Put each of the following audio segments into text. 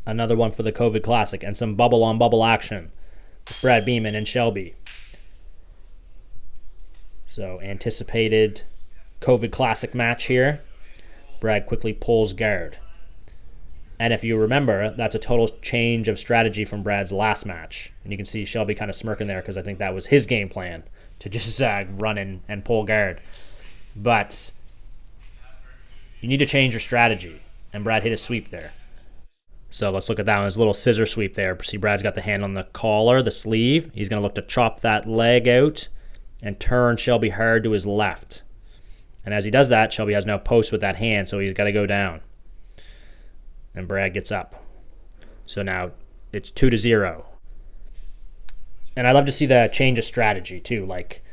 Another one for the COVID Classic and some bubble-on-bubble action with Brad Beeman and Shelby. So anticipated COVID Classic match here. Brad quickly pulls guard. And if you remember, that's a total change of strategy from Brad's last match. And you can see Shelby kind of smirking there because I think that was his game plan, to just run in and pull guard. But you need to change your strategy. And Brad hit a sweep there. So let's look at that one. His little scissor sweep there. See, Brad's got the hand on the collar, the sleeve. He's going to look to chop that leg out and turn Shelby hard to his left. And as he does that, Shelby has no post with that hand, so he's got to go down. And Brad gets up. So now it's 2-0. And I love to see the change of strategy too. Like,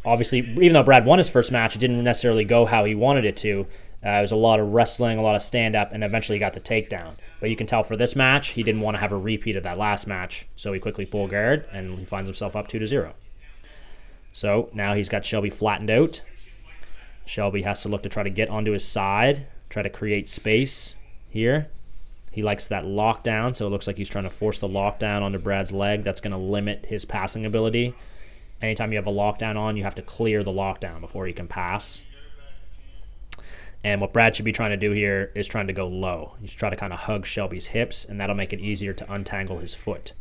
obviously, even though Brad won his first match, it didn't necessarily go how he wanted it to. It was a lot of wrestling, a lot of stand-up, and eventually he got the takedown. But you can tell for this match, he didn't want to have a repeat of that last match, so he quickly pulled guard, and he finds himself up 2-0. So now he's got Shelby flattened out. Shelby has to look to try to get onto his side, try to create space here. He likes that lockdown, so it looks like he's trying to force the lockdown onto Brad's leg. That's going to limit his passing ability. Anytime you have a lockdown on, you have to clear the lockdown before you can pass. And what Brad should be trying to do here is trying to go low. He's trying to kind of hug Shelby's hips, and that'll make it easier to untangle his foot.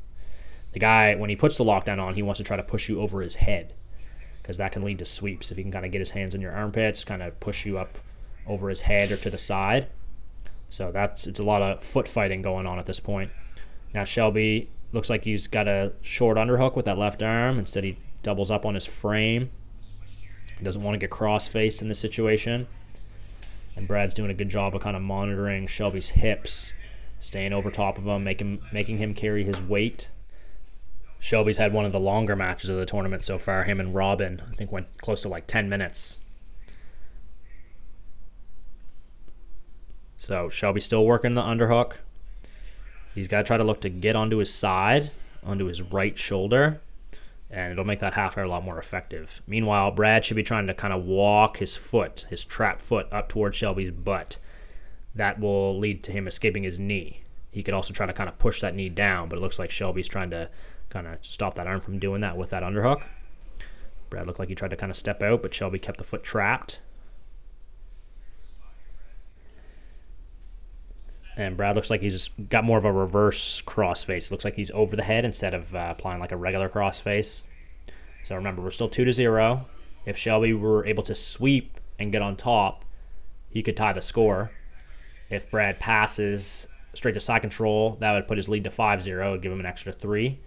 The guy, when he puts the lockdown on, he wants to try to push you over his head, because that can lead to sweeps. If he can kind of get his hands in your armpits, kind of push you up over his head or to the side. So it's a lot of foot fighting going on at this point. Now Shelby looks like he's got a short underhook with that left arm. Instead, he doubles up on his frame. He doesn't want to get cross-faced in this situation. And Brad's doing a good job of kind of monitoring Shelby's hips, staying over top of him, making him carry his weight. Shelby's had one of the longer matches of the tournament so far. Him and Robin, I think, went close to like 10 minutes. So Shelby's still working the underhook. He's got to try to look to get onto his side, onto his right shoulder, and it'll make that half air a lot more effective. Meanwhile, Brad should be trying to kind of walk his foot, his trap foot, up towards Shelby's butt. That will lead to him escaping his knee. He could also try to kind of push that knee down, but it looks like Shelby's trying to kind of stop that arm from doing that with that underhook. Brad looked like he tried to kind of step out, but Shelby kept the foot trapped. And Brad looks like he's got more of a reverse crossface. It looks like he's over the head instead of applying like a regular crossface. So remember, we're still 2-0. If Shelby were able to sweep and get on top, he could tie the score. If Brad passes straight to side control, that would put his lead to 5-0. It would give him an extra 3.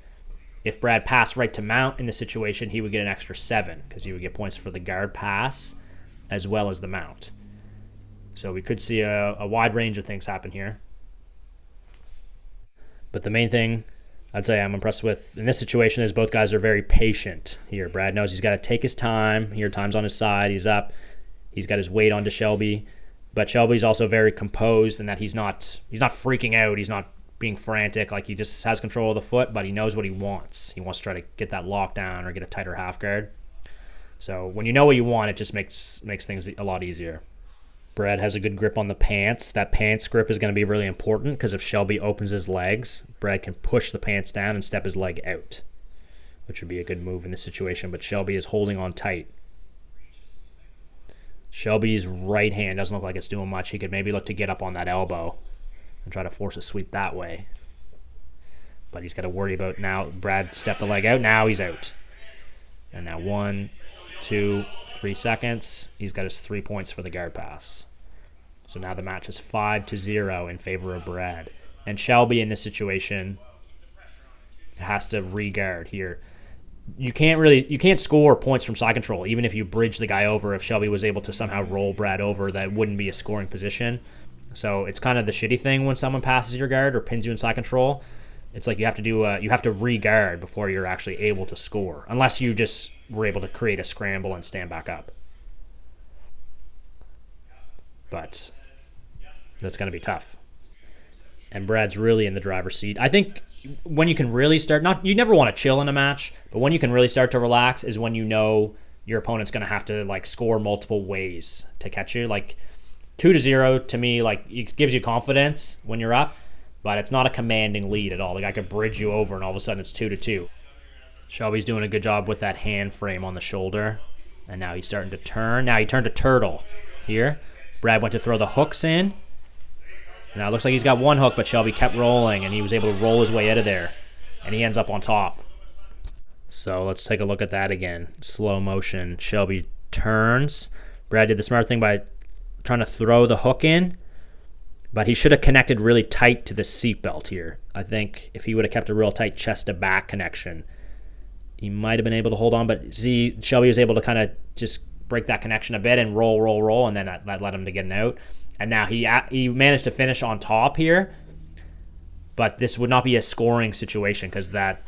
If Brad passed right to mount in this situation, he would get an extra 7 because he would get points for the guard pass as well as the mount. So we could see a wide range of things happen here. But the main thing I'd say I'm impressed with in this situation is both guys are very patient here. Brad knows he's got to take his time. Here, time's on his side. He's up. He's got his weight onto Shelby. But Shelby's also very composed in that he's not freaking out. He's not being frantic. Like, he just has control of the foot, but he knows what he wants. He wants to try to get that lockdown or get a tighter half guard. So when you know what you want, it just makes things a lot easier. Brad has a good grip on the pants. That pants grip is going to be really important because if Shelby opens his legs, Brad can push the pants down and step his leg out, which would be a good move in this situation. But Shelby is holding on tight. Shelby's right hand doesn't look like it's doing much. He could maybe look to get up on that elbow and try to force a sweep that way. But he's got to worry about now. Brad stepped the leg out. Now he's out. And now 1, 2, 3 seconds. He's got his 3 points for the guard pass. So now the match is 5-0 in favor of Brad. And Shelby in this situation has to re-guard here. You can't score points from side control, even if you bridge the guy over. If Shelby was able to somehow roll Brad over, that wouldn't be a scoring position. So it's kind of the shitty thing when someone passes your guard or pins you in side control. It's like you have to re-guard before you're actually able to score, unless you just were able to create a scramble and stand back up. But that's going to be tough. And Brad's really in the driver's seat. I think when you can really start, you never want to chill in a match, but when you can really start to relax is when you know your opponent's going to have to like score multiple ways to catch you. Like 2-0 to me, like, it gives you confidence when you're up. but it's not a commanding lead at all. The guy could bridge you over, and all of a sudden it's 2-2. Shelby's doing a good job with that hand frame on the shoulder. And now he's starting to turn. Now he turned to turtle here. Brad went to throw the hooks in. Now it looks like he's got one hook, but Shelby kept rolling, and he was able to roll his way out of there. And he ends up on top. So let's take a look at that again. Slow motion. Shelby turns. Brad did the smart thing by trying to throw the hook in, but he should have connected really tight to the seatbelt here. I think if he would have kept a real tight chest-to-back connection, he might have been able to hold on. But see, Shelby was able to kind of just break that connection a bit and roll, and then that led him to get an out. And now he managed to finish on top here, but this would not be a scoring situation because that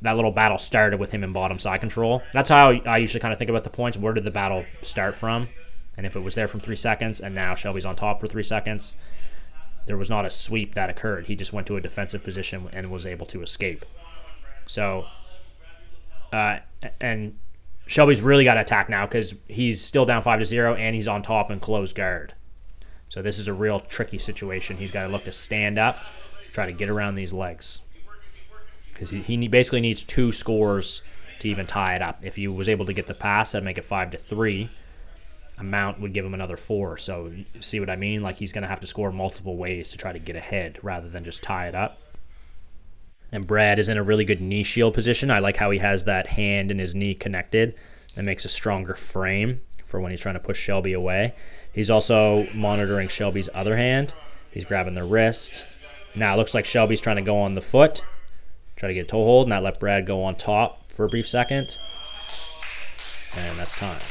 little battle started with him in bottom side control. That's how I usually kind of think about the points. Where did the battle start from? And if it was there from 3 seconds, and now Shelby's on top for 3 seconds, there was not a sweep that occurred. He just went to a defensive position and was able to escape. So, and Shelby's really got to attack now because he's still down 5-0 and he's on top and closed guard. So this is a real tricky situation. He's got to look to stand up, try to get around these legs. Because he basically needs 2 scores to even tie it up. If he was able to get the pass, that'd make it 5-3. A mount would give him another 4. So see what I mean? Like he's going to have to score multiple ways to try to get ahead rather than just tie it up. And Brad is in a really good knee shield position. I like how he has that hand and his knee connected. That makes a stronger frame for when he's trying to push Shelby away. He's also monitoring Shelby's other hand. He's grabbing the wrist. Now it looks like Shelby's trying to go on the foot. Try to get a toe hold, not let Brad go on top for a brief second. And that's time.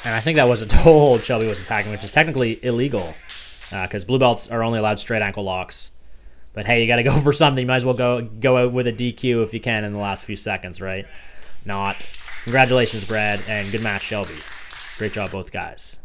And I think that was a toe hold Shelby was attacking, which is technically illegal because blue belts are only allowed straight ankle locks. But hey, you got to go for something. You might as well go out with a DQ if you can in the last few seconds, right? Not. Congratulations, Brad, and good match, Shelby. Great job, both guys.